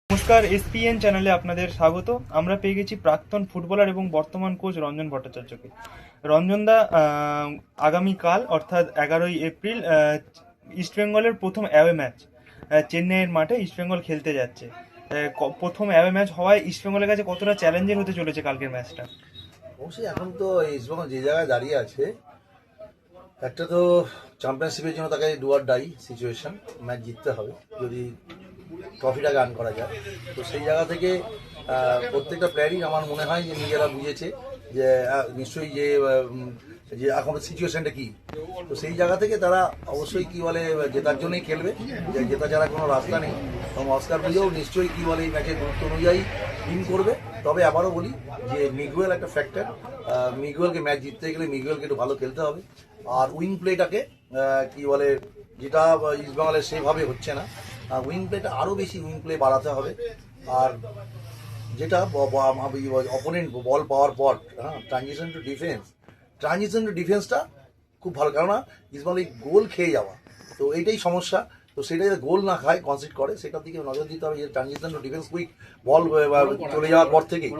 নমস্কার, এসপিএন চ্যানেলে আপনাদের স্বাগত। আমরা পেয়ে গেছি প্রাক্তন ফুটবলার এবং বর্তমান কোচ রঞ্জন ভট্টাচার্যকে। রঞ্জনদা, আগামীকাল অর্থাৎ 11ই এপ্রিল ইস্টবেঙ্গলের প্রথম অ্যাওয়ে ম্যাচ চেন্নাইয়ের মাঠে ইস্টবেঙ্গল খেলতে যাচ্ছে। প্রথম অ্যাওয়ে ম্যাচ হওয়ায় ইস্টবেঙ্গলের কাছে কতটা চ্যালেঞ্জের হতে চলেছে কালকের ম্যাচটা? অবশ্যই এখন তো ইস্টবেঙ্গল যে জায়গায় দাঁড়িয়ে আছে, একটা তো চ্যাম্পিয়নশিপের জন্য তাকে do or die situation, match জিততে হবে যদি ট্রফিটা গান করা যায়। তো সেই জায়গা থেকে প্রত্যেকটা প্লেয়ারই আমার মনে হয় যে নিজেরা বুঝেছে যে নিশ্চয়ই যে এখন সিচুয়েশনটা কি। তো সেই জায়গা থেকে তারা অবশ্যই কি বলে জেতার জন্যই খেলবে, যে জেতা ছাড়া কোনো রাস্তা নেই। এবং অস্কার বুঝেও নিশ্চয়ই কি বলে এই ম্যাচের গুরুত্ব অনুযায়ী টিম করবে। তবে আবারও বলি যে মিগুয়েল একটা ফ্যাক্টর, মিগুয়েলকে ম্যাচ জিততে গেলে মিগুয়েলকে একটু ভালো খেলতে হবে। আর উইং প্লেটাকে কি বলে, যেটা ইস্টবেঙ্গলের সেভাবে হচ্ছে না, উইং প্লেটা আরও বেশি উইং প্লে বাড়াতে হবে। আর যেটা অপোনেন্ট বল পাওয়ার পর ট্রানজিশন টু ডিফেন্সটা খুব ভালো, কেননা ইসমাইল গোল খেয়ে যাওয়া, তো এইটাই সমস্যা। তো সেটা যাতে গোল না খায়, কনসিড করে, সেটার দিকে নজর দিতে হবে। যে ট্রানজিশন টু ডিফেন্স কুইক, বল চলে যাওয়ার পর থেকেই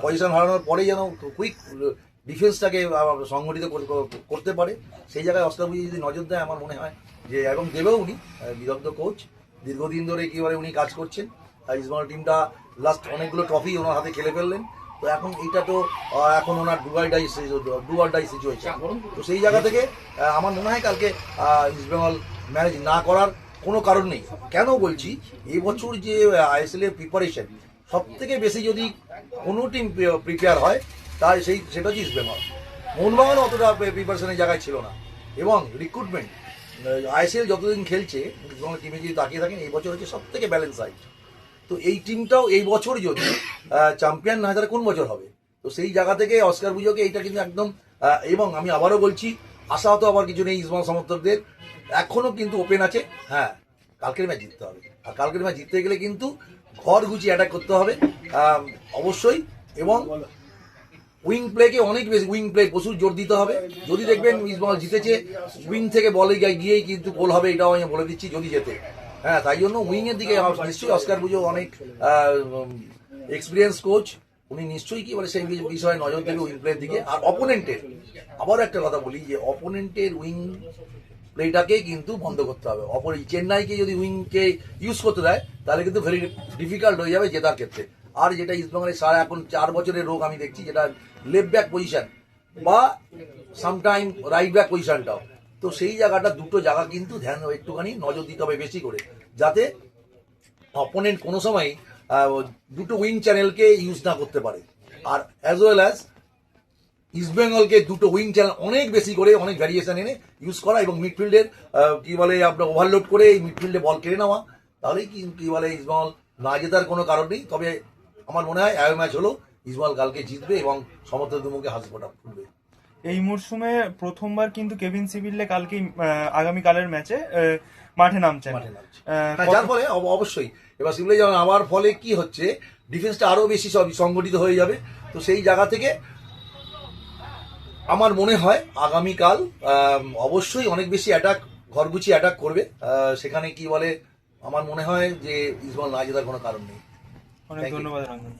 পজিশন হারানোর পরেই যেন কুইক ডিফেন্সটাকে সংগঠিত করতে পারে। সেই জায়গায় অস্কার বুঝে যদি নজর দেয়, আমার মনে হয় যে, এবং দেবেও উনি বিদগ্ধ কোচ, দীর্ঘদিন ধরে কীভাবে উনি কাজ করছেন। ইসমাইল টিমটা লাস্ট অনেকগুলো ট্রফি ওনার হাতে খেলে ফেললেন। তো এখন এইটা তো এখন ওনার ডু অর ডাই সিচুয়েশন। তো সেই জায়গা থেকে আমার মনে হয় কালকে ইস্টবেঙ্গল ম্যানেজ না করার কোনো কারণ নেই। কেন বলছি, এই বছর যে আইএসএল এর প্রিপারেশন সব থেকে বেশি যদি কোনো টিম প্রিপেয়ার হয়, তাই সেটা হচ্ছে ইস্টবেঙ্গল। মোহনবাগান অতটা প্রিপারেশনের জায়গায় ছিল না। এবং রিক্রুটমেন্ট আইএসএল যতদিন খেলছে ইস্টবেঙ্গল টিমে যদি তাকিয়ে থাকেন, এই বছর হচ্ছে সব থেকে ব্যালেন্স সাইড। তো এই টিমটাও এই বছর যদি চ্যাম্পিয়ন না হয়, তাহলে কোন বছর হবে? তো সেই জায়গা থেকে অস্কার বুঝোকে এইটা কিন্তু একদম, এবং আমি আবারও বলছি, আশাহত আবার কিছু নেই ইসমাইল সমর্থকদের, এখনো কিন্তু ওপেন আছে। হ্যাঁ, কালকের ম্যাচ জিততে হবে। আর কালকের ম্যাচ জিততে গেলে কিন্তু ঘর গুছিয়ে অ্যাটাক করতে হবে অবশ্যই। এবং উইং প্লেকে অনেক বেশি, উইং প্লে প্রচুর জোর দিতে হবে। যদি দেখবেন ইস্টবেঙ্গল জিতেছে, উইং থেকে বলে গিয়েই কিন্তু গোল হবে, এটাও আমি বলে দিচ্ছি যদি জেতে। হ্যাঁ, তাই জন্য উইং এর দিকে নিশ্চয়ই অস্কার বুঝো অনেক এক্সপিরিয়েন্স কোচ, উনি নিশ্চয়ই কি বলে সেই বিষয়ে নজর দেবে উইং প্লের দিকে। আর অপোনেন্টের, আবারও একটা কথা বলি, যে অপোনেন্টের উইং প্লেটাকে কিন্তু বন্ধ করতে হবে। চেন্নাইকে যদি উইংকে ইউজ করতে দেয়, তাহলে কিন্তু ভেরি ডিফিকাল্ট হয়ে যাবে জেতার ক্ষেত্রে। আর যেটা ইস্টবেঙ্গলের সারা এখন 4 বছরের রোগ আমি দেখছি, যেটা লেফট ব্যাক পজিশন বা সামটাইম রাইট ব্যাক পজিশনটাও। তো সেই জায়গাটা, দুটো জায়গা কিন্তু ধ্যান একটুখানি নজর দিতে হবে বেশি করে, যাতে অপোনেন্ট কোনো সময় দুটো উইং চ্যানেলকে ইউজ না করতে পারে। আর অ্যাজ ওয়েল অ্যাজ ইস্টবেঙ্গলকে দুটো উইং চ্যানেল অনেক বেশি করে, অনেক ভ্যারিয়েশন এনে ইউজ করা, এবং মিডফিল্ডের কি বলে আপনার ওভারলোড করে এই মিডফিল্ডে বল কেড়ে নেওয়া, তাহলেই কি বলে ইস্টবেঙ্গল না জেতার কোনো কারণ নেই। তবে আমার মনে হয় অ্যাওয়ে ম্যাচ হলো ইস্টবেঙ্গল কালকে জিতবে এবং সমর্থকদের মুখে হাসি ফোটা ফুটবে। এই মরশুমে প্রথমবার কিন্তু কেভিন সিভিলে কালকে আগামীকালের ম্যাচে মাঠে নামছেন। যার ফলে অবশ্যই এবার সিভিলে যাওয়ার আবার ফলে কি হচ্ছে, ডিফেন্সটা আরো বেশি সব সংগঠিত হয়ে যাবে। তো সেই জায়গা থেকে আমার মনে হয় আগামীকাল অবশ্যই অনেক বেশি অ্যাটাক, ঘরগুচি অ্যাটাক করবে। সেখানে কি বলে, আমার মনে হয় যে ইস্টবেঙ্গল না জেতার কোনো কারণ নেই। অনেক ধন্যবাদ রঞ্জন।